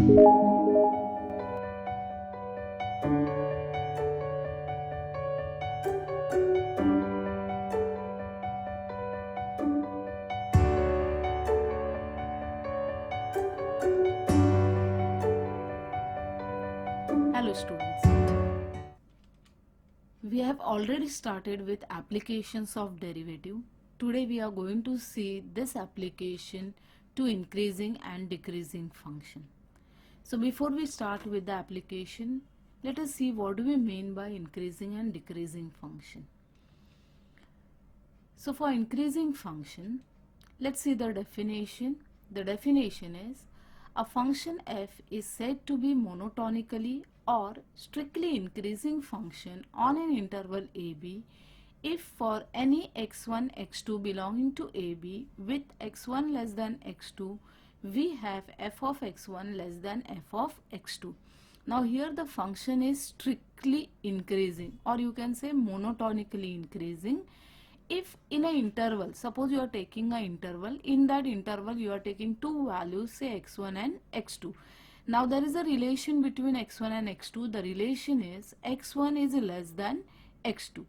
Hello students. We have already started with applications of derivative. Today we are going to see this application to increasing and decreasing function. So before we start with the application, let us see what do we mean by increasing and decreasing function. So for increasing function, let's see the definition. The definition is a function f is said to be monotonically or strictly increasing function on an interval ab if for any x1 x2 belonging to ab with x1 less than x2 we have f of x1 less than f of x2. Now here the function is strictly increasing, or you can say monotonically increasing, if in an interval, suppose you are taking an interval, in that interval you are taking two values, say x1 and x2. Now there is a relation between x1 and x2. The relation is x1 is less than x2.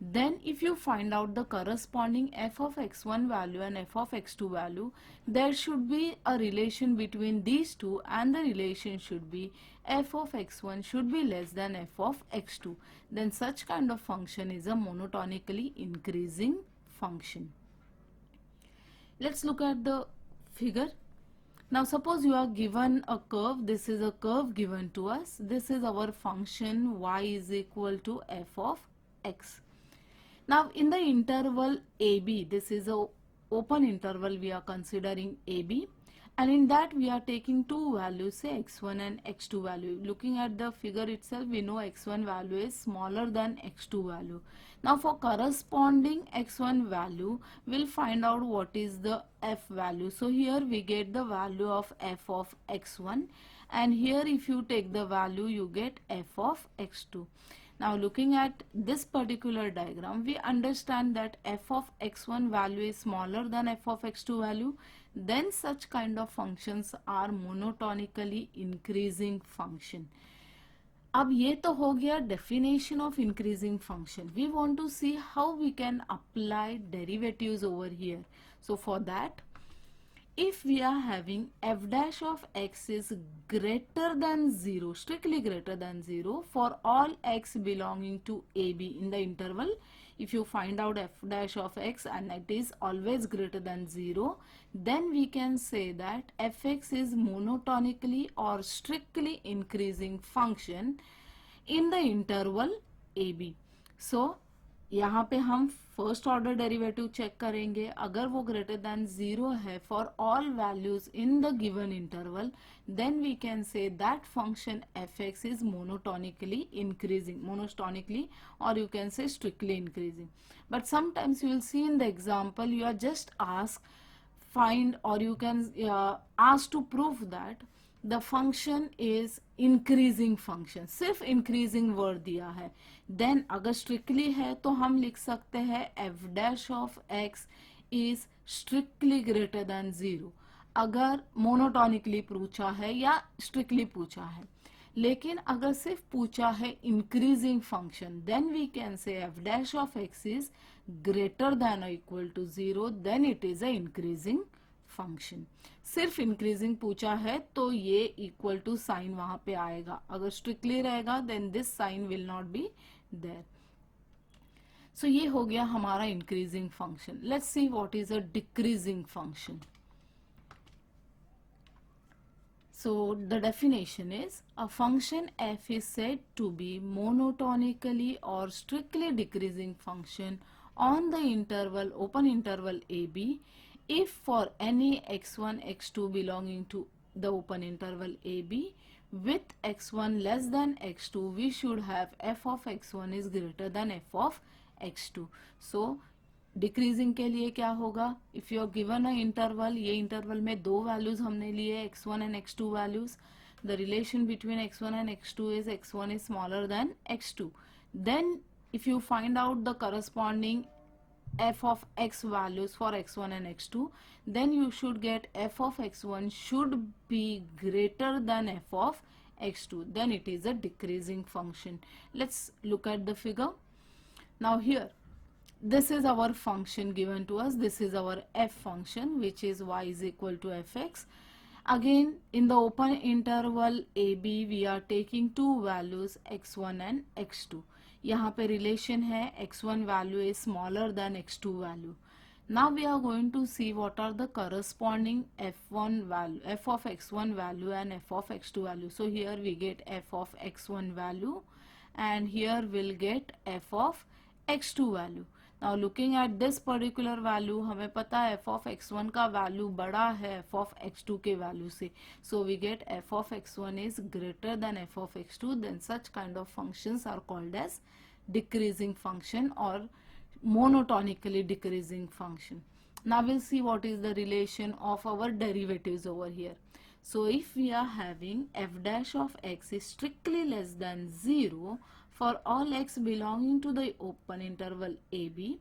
Then if you find out the corresponding f of x1 value and f of x2 value, there should be a relation between these two, and the relation should be f of x1 should be less than f of x2. Then such kind of function is a monotonically increasing function. Let's look at the figure. Now suppose you are given a curve. This is a curve given to us. This is our function y is equal to f of x. Now in the interval AB, this is a open interval we are considering AB, and in that we are taking two values, say x1 and x2 value. Looking at the figure itself, we know x1 value is smaller than x2 value. Now for corresponding x1 value, we'll find out what is the f value. So here we get the value of f of x1, and here if you take the value you get f of x2. Now looking at this particular diagram, we understand that f of x1 value is smaller than f of x2 value. Then such kind of functions are monotonically increasing function. अब ये तो हो गया definition of increasing function. We want to see how we can apply derivatives over here. So for that, if we are having f dash of x is greater than 0, strictly greater than 0 for all x belonging to AB in the interval, if you find out f dash of x and it is always greater than 0, then we can say that fx is monotonically or strictly increasing function in the interval AB. So यहाँ पे हम first order derivative check करेंगे. अगर वो greater than 0 है for all values in the given interval, then we can say that function f x is monotonically increasing, monotonically और you can say strictly increasing. But sometimes you will see in the example you are just ask find, or you can ask to prove that the function is increasing function. सिर्फ increasing word दिया है. then अगर strictly है तो हम लिख सकते हैं f dash of x is strictly greater than 0. अगर monotonically पूछा है या strictly पूछा है. लेकिन अगर सिर्फ पूछा है increasing function, then we can say f dash of x is greater than or equal to 0, then it is a increasing function. सिर्फ increasing पूछा है तो ये equal to sign वहां पे आएगा. अगर strictly रहेगा then this sign will not be there. So ये हो गया हमारा increasing function. Let's see what is a decreasing function. So the definition is a function f is said to be monotonically or strictly decreasing function on the interval open interval AB if for any x1 x2 belonging to the open interval AB with x1 less than x2 we should have f of x1 is greater than f of x2. So decreasing के लिए क्या होगा, if you are given a interval, ये interval में दो values हमने लिए x1 and x2 values, the relation between x1 and x2 is x1 is smaller than x2. Then if you find out the corresponding f of x values for x1 and x2, then you should get f of x1 should be greater than f of x2, then it is a decreasing function. Let's look at the figure. Now here, this is our function given to us. This is our f function, which is y is equal to fx. Again, in the open interval ab, we are taking two values x1 and x2. यहाँ पे relation है x1 value is smaller than x2 value. Now we are going to see what are the corresponding f1 value, f of x1 value and f of x2 value. So here we get f of x1 value and here we'll get f of x2 value. Now looking at this particular value, हमें पता है f of x1 का value बड़ा है f of x2 के value से. So we get f of x1 is greater than f of x2. Then such kind of functions are called as decreasing function or monotonically decreasing function. Now we'll see what is the relation of our derivatives over here. So if we are having f dash of x is strictly less than 0 for all x belonging to the open interval AB,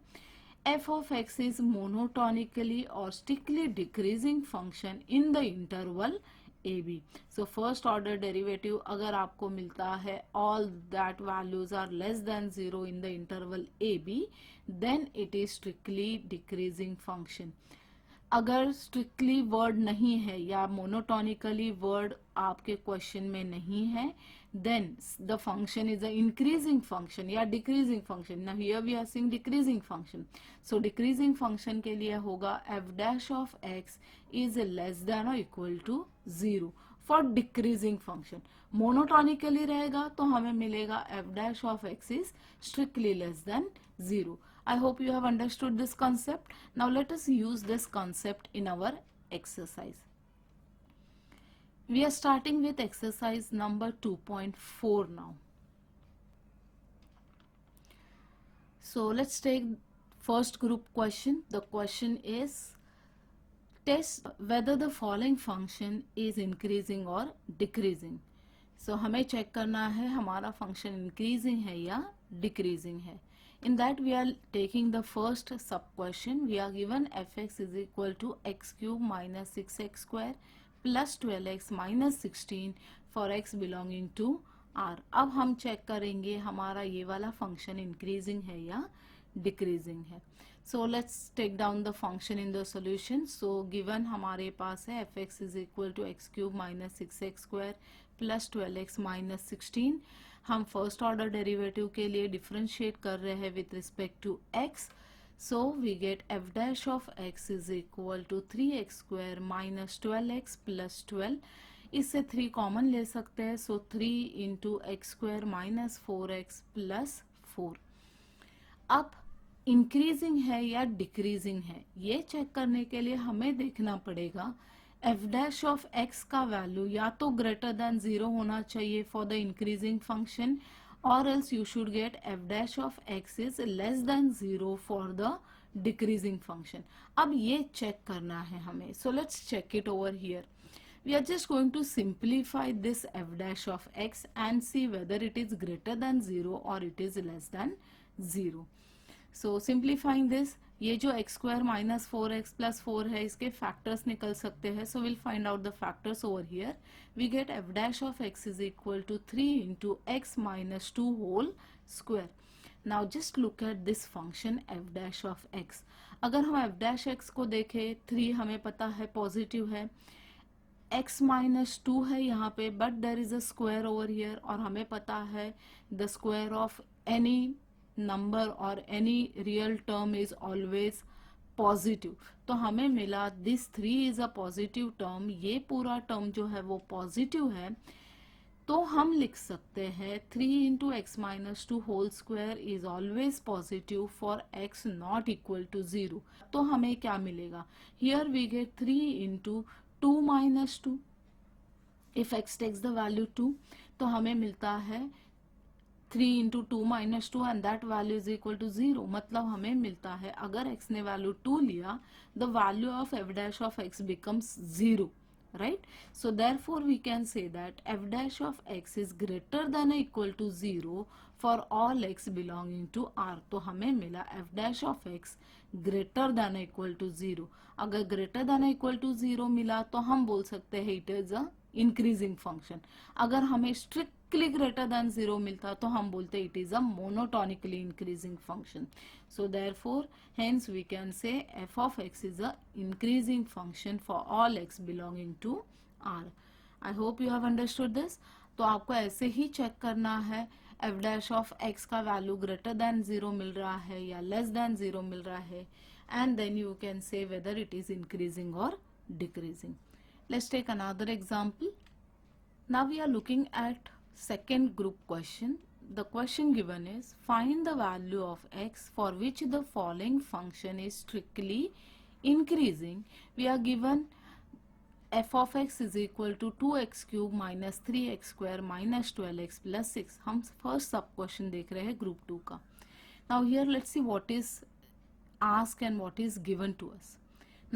f of x is monotonically or strictly decreasing function in the interval AB. So first order derivative अगर आपको मिलता है all that values are less than 0 in the interval AB, then it is strictly decreasing function. अगर strictly word नहीं है या monotonically word आपके question में नहीं है, then the function is an increasing function या decreasing function. Now here we are seeing decreasing function. So decreasing function के लिए होगा f dash of x is less than or equal to 0 for decreasing function. Monotonically रहेगा तो हमें मिलेगा f dash of x is strictly less than 0. I hope you have understood this concept. Now let us use this concept in our exercise. We are starting with exercise number 2.4 now. So let's take first group question. The question is, test whether the following function is increasing or decreasing. So हमें check करना है हमारा function increasing है या decreasing है. In that we are taking the first sub question. We are given fx is equal to x cube minus 6x square plus 12x minus 16 for x belonging to R. अब हम check करेंगे हमारा ये वाला function increasing है या decreasing है. So let's take down the function in the solution. So given हमारे पास है fx is equal to x cube minus 6x square plus 12x minus 16. हम फर्स्ट ऑर्डर डेरिवेटिव के लिए डिफरेंशिएट कर रहे हैं with respect to x. So we get f dash of x is equal to 3x square minus 12x plus 12. इससे 3 common ले सकते हैं. So 3 into x square minus 4x plus 4. अब इंक्रीजिंग है या डिक्रीजिंग है ये चेक करने के लिए हमें देखना पड़ेगा f dash of x का वैल्यू या तो ग्रेटर देन 0 होना चाहिए for the increasing function or else you should get f dash of x is less than 0 for the decreasing function. अब ये चेक करना है हमें. So let's check it over here. We are just going to simplify this f dash of x and see whether it is greater than 0 or it is less than 0. So simplifying this, ये जो x square minus 4x plus 4 है इसके factors निकल सकते हैं. So we'll find out the factors over here. We get f dash of x is equal to 3 into x minus 2 whole square. Now just look at this function f dash of x. अगर हम f dash x को देखें 3 हमें पता है positive है, x minus 2 है यहाँ पे but there is a square over here और हमें पता है the square of any number or any real term is always positive. तो हमें मिला this 3 is a positive term. ये पूरा टर्म जो है वो पॉजिटिव है तो हम लिख सकते हैं 3 into x minus 2 whole square is always positive for x not equal to 0. तो हमें क्या मिलेगा? Here we get 3 into 2 minus 2. If x takes the value 2 तो हमें मिलता है 3 into 2 minus 2 and that value is equal to 0. मतलब हमें मिलता है अगर x ने value 2 लिया the value of f dash of x becomes 0, right? So therefore we can say that f dash of x is greater than or equal to 0 for all x belonging to R. तो हमें मिला f dash of x greater than equal to 0। अगर greater than equal to 0 मिला तो हम बोल सकते हैं it is a increasing function. अगर हमें स्ट्रिक्टली ग्रेटर देन 0 मिलता तो हम बोलते it is a monotonically increasing function. So therefore hence we can say f of x is a increasing function for all x belonging to R। I hope you have understood this. तो आपको ऐसे ही check करना है f dash of x का value greater than 0 मिल रहा है या लेस देन 0 मिल रहा है, and then you can say whether it is increasing और decreasing. Let's take another example. Now we are looking at second group question. The question given is find the value of x for which the following function is strictly increasing. We are given f of x is equal to 2x cube minus 3x square minus 12x plus 6। हम first सब question देख रहे हैं group 2 का। Now here let's see what is asked and what is given to us.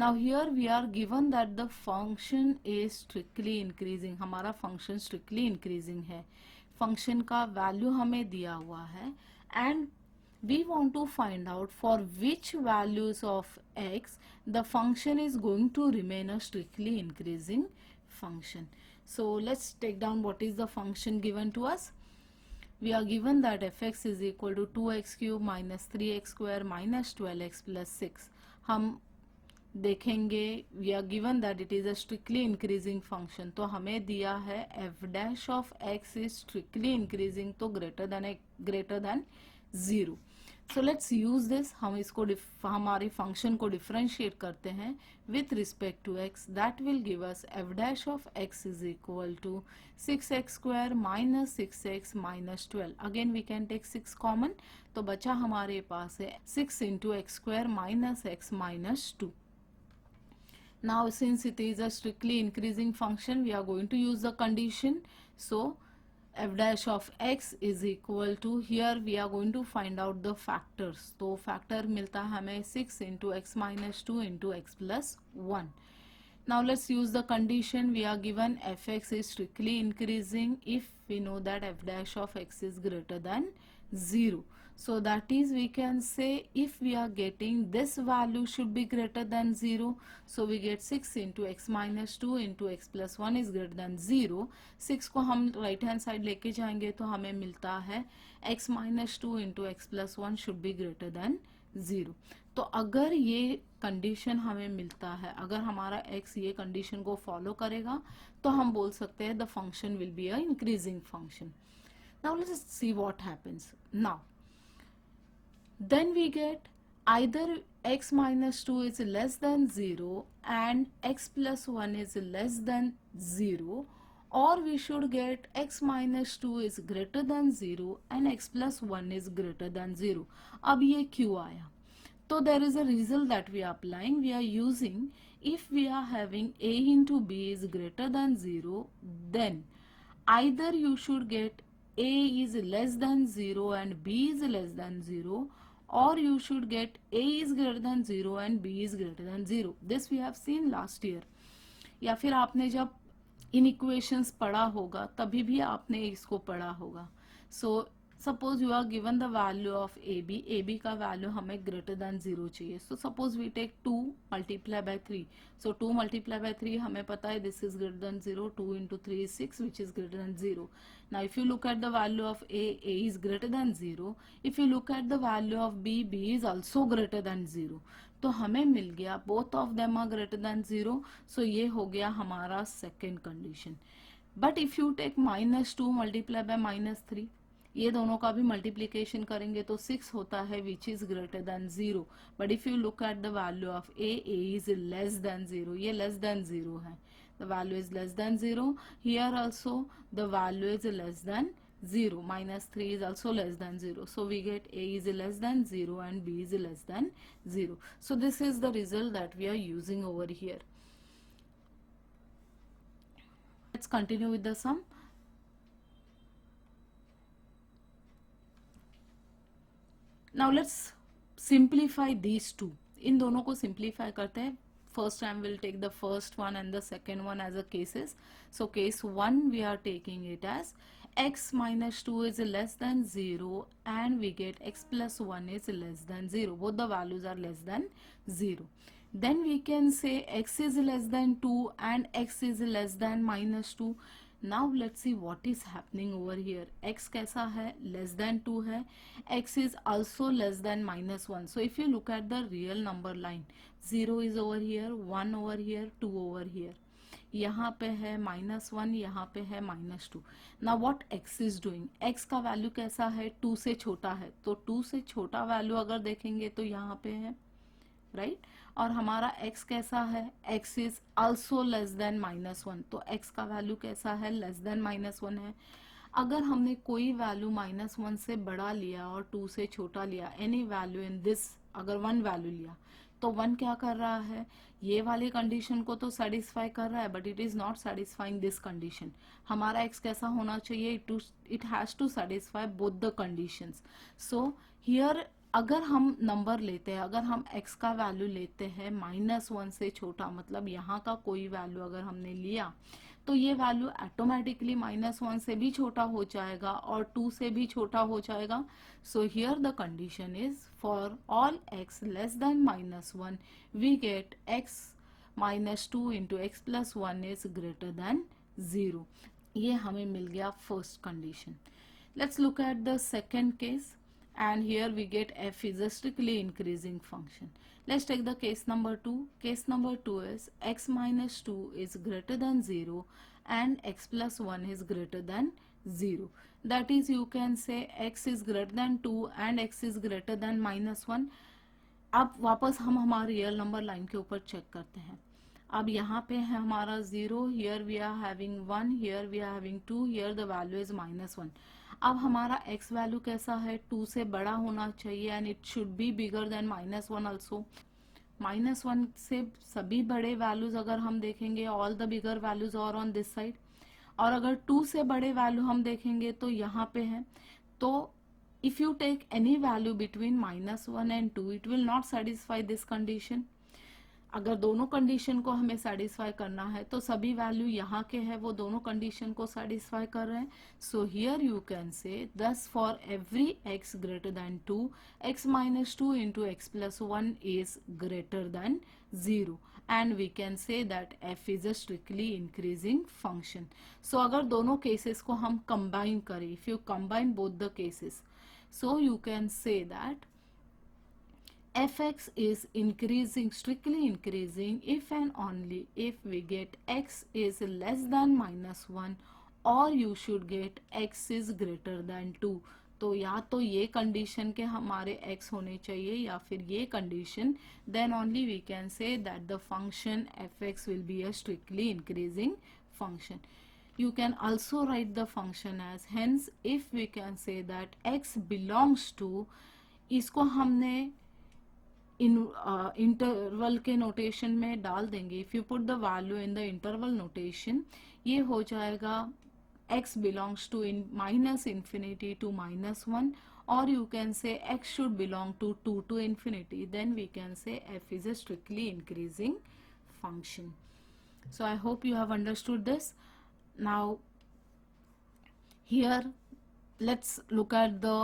Now here we are given that the function is strictly increasing। हमारा function strictly increasing है, function का value हमें दिया हुआ है, and we want to find out for which values of x the function is going to remain a strictly increasing function. So let's take down what is the function given to us. We are given that fx is equal to 2x cube minus 3x square minus 12x plus 6। हम देखेंगे we are given that it is a strictly increasing function, तो हमें दिया है f dash of x is strictly increasing तो greater than 0। So let's use this। हम इसको हमारी फंक्शन को डिफरेंशिएट करते हैं with respect to x। that will give us f dash of x is equal to 6x square minus 6x minus 12। again we can take 6 common, तो बचा हमारे पास है 6 into x square minus x minus 2। Now since it is a strictly increasing function we are going to use the condition। so f dash of x is equal to, here we are going to find out the factors। तो factor मिलता है हमें 6 into x minus 2 into x plus 1। Now let's use the condition। we are given fx is strictly increasing if we know that f dash of x is greater than 0। so that is we can say if we are getting this value should be greater than 0, so we get 6 into x minus 2 into x plus 1 is greater than 0। 6 को हम right hand side लेके जाएंगे तो हमें मिलता है x minus 2 into x plus 1 should be greater than 0। तो अगर ये कंडीशन हमें मिलता है, अगर हमारा x ये कंडीशन को फॉलो करेगा तो हम बोल सकते हैं the function will be a increasing function. Now let's see what happens. Now then we get either x minus 2 is less than 0 and x plus 1 is less than 0, or we should get x minus 2 is greater than 0 and x plus 1 is greater than 0। अब ये क्यों आया? तो there is a result that we are applying। we are using if we are having a into b is greater than 0, then either you should get a is less than 0 and b is less than 0, or you should get a is greater than 0 and b is greater than 0। this we have seen last year। या फिर आपने जब इनइक्वेशंस पढ़ा होगा तभी भी आपने इसको पढ़ा होगा। So suppose you are given the value of A B का वैल्यू हमें ग्रेटर देन 0 चाहिए। So suppose we take 2 multiply by 3। So 2 multiply by 3 हमें पता है this is greater than 0। 2 into 3 is 6 which is greater than 0। now if you look at the value of a is greater than 0। if you look at the value of b is also greater than 0। तो हमें मिल गया both of them are greater than 0। So ये हो गया हमारा second condition. But if you take -2 multiply by -3, ये दोनों का भी मल्टीप्लीकेशन करेंगे तो 6 होता है which is greater than 0। But if you look at the value of A is less than 0, ये लेस देन 0 है। The value is less than 0। Here also the value is less than 0। -3 is also less than 0। so we get a is less than 0 and b is less than 0। so this is the result that we are using over here। let's continue with the sum। now let's simplify these two। इन दोनों को simplify करते हैं। first time we'll take the first one and the second one as a cases। so case 1 we are taking it as x minus 2 is less than 0 and we get x plus 1 is less than 0. Both the values are less than 0. Then we can say x is less than 2 and x is less than minus 2. Now let's see what is happening over here. X कैसा है? Less than 2 है. X is also less than minus 1. So if you look at the real number line, 0 is over here, 1 over here, 2 over here. यहाँ पे है -1, यहाँ पे है -2. Now what x is doing? x का वैल्यू कैसा है? 2 से छोटा है, तो 2 से छोटा वैल्यू अगर देखेंगे तो यहाँ पे है, राइट? और हमारा x कैसा है? x is also less than -1, तो x का वैल्यू कैसा है? लेस देन -1 है. अगर हमने कोई वैल्यू -1 से बड़ा लिया और 2 से छोटा लिया, एनी वैल्यू इन दिस, अगर 1 वैल्यू लिया तो 1 क्या कर रहा है? ये वाली कंडीशन को तो सेटिस्फाई कर रहा है, but it is not satisfying this condition. हमारा x कैसा होना चाहिए? It has to satisfy both the conditions. So here अगर हम नंबर लेते हैं, अगर हम x का वैल्यू लेते हैं -1 से छोटा, मतलब यहाँ का कोई वैल्यू अगर हमने लिया तो ये वैल्यू ऑटोमेटिकली -1 से भी छोटा हो जाएगा और 2 से भी छोटा हो जाएगा. So here the condition is for all x less than -1 we get x -2 into x plus 1 is greater than 0. ये हमें मिल गया first condition. Let's look at the second case. And here we get f is a strictly increasing function. Let's take the case number 2. Case number 2 is x minus 2 is greater than 0 and x plus 1 is greater than 0. That is, you can say x is greater than 2 and x is greater than -1. अब वापस हम हमारे real number line के ऊपर check करते हैं. अब यहाँ पे है हमारा 0, here we are having 1, here we are having 2, here the value is -1. अब हमारा x वैल्यू कैसा है? 2 से बड़ा होना चाहिए and it should be bigger than -1 also. -1 से सभी बड़े वैल्यूज अगर हम देखेंगे, all the bigger values are on this side. और अगर 2 से बड़े वैल्यू हम देखेंगे तो यहाँ पे है. तो if you take any value between -1 and 2, it will not satisfy this condition. अगर दोनों कंडीशन को हमें सेटिस्फाई करना है तो सभी वैल्यू यहाँ के हैं, वो दोनों कंडीशन को सेटिस्फाई कर रहे हैं. सो हियर यू कैन से दस for every x greater than 2, x minus 2 into x plus 1 is greater than 0. And we can say that f is a strictly increasing function. So अगर दोनों cases को हम combine करें, if you combine both the cases, so you can say that fx is increasing, strictly increasing if and only if we get x is less than -1 or you should get x is greater than 2. तो या तो ये condition के हमारे x होने चाहिए या फिर ये condition, then only we can say that the function fx will be a strictly increasing function. You can also write the function as, hence if we can say that x belongs to, इसको हमने interval के notation में डाल देंगे. If you put the value in the interval notation, ये हो जाएगा x belongs to in -infinity to -1, और you can say x should belong to 2 to infinity. Then we can say f is a strictly increasing function. So I hope you have understood this. Now here let's look at the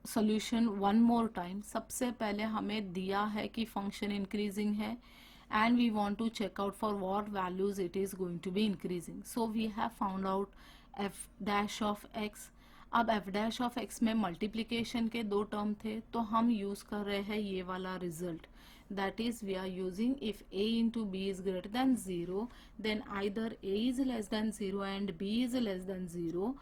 solution one more time. सबसे पहले हमें दिया है कि function increasing है and we want to check out for what values it is going to be increasing. So we have found out F dash of X. अब F dash of X में multiplication के 2 term थे, तो हम use कर रहे हैं ये वाला result. That is, we are using if a into b is greater than 0, then either a is less than 0 and b is less than 0,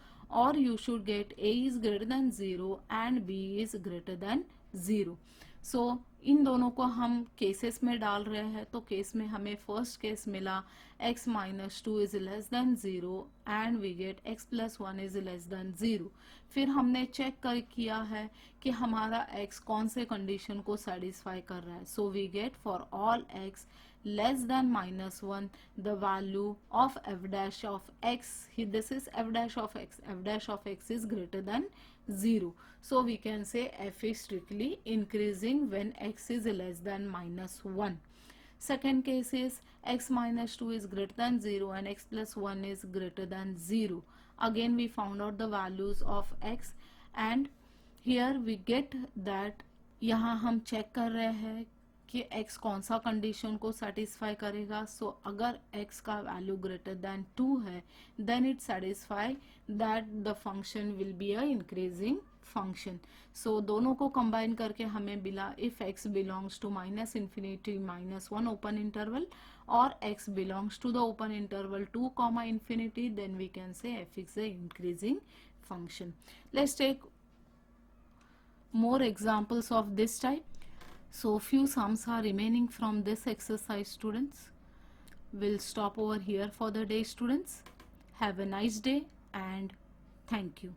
or you should get a is greater than 0 and b is greater than 0. So इन दोनों को हम cases में डाल रहे हैं. तो case में हमें फर्स्ट केस मिला x minus 2 is less than 0 and we get x plus 1 is less than 0. फिर हमने चेक कर किया है कि हमारा x कौन से कंडीशन को सेटिस्फाई कर रहा है. So we get for all x less than -1 the value of f dash of x. This is f dash of x. F dash of x is greater than 0. So we can say f is strictly increasing when x is less than -1. Second case is x minus 2 is greater than 0 and x plus 1 is greater than 0. Again we found out the values of x and here we get that यहाँ हम check कर रहे हैं कि x कौन सा condition को satisfy करेगा. सो अगर x का वैल्यू ग्रेटर देन 2 है then it satisfy that the function will be a increasing function. So दोनों को कंबाइन करके हमें मिला if x belongs to minus infinity -1 open interval और x belongs to the open interval 2 comma infinity, then we can say f is a increasing function. Let's take more examples of this type. So few sums are remaining from this exercise, students. We'll stop over here for the day, students. Have a nice day and thank you.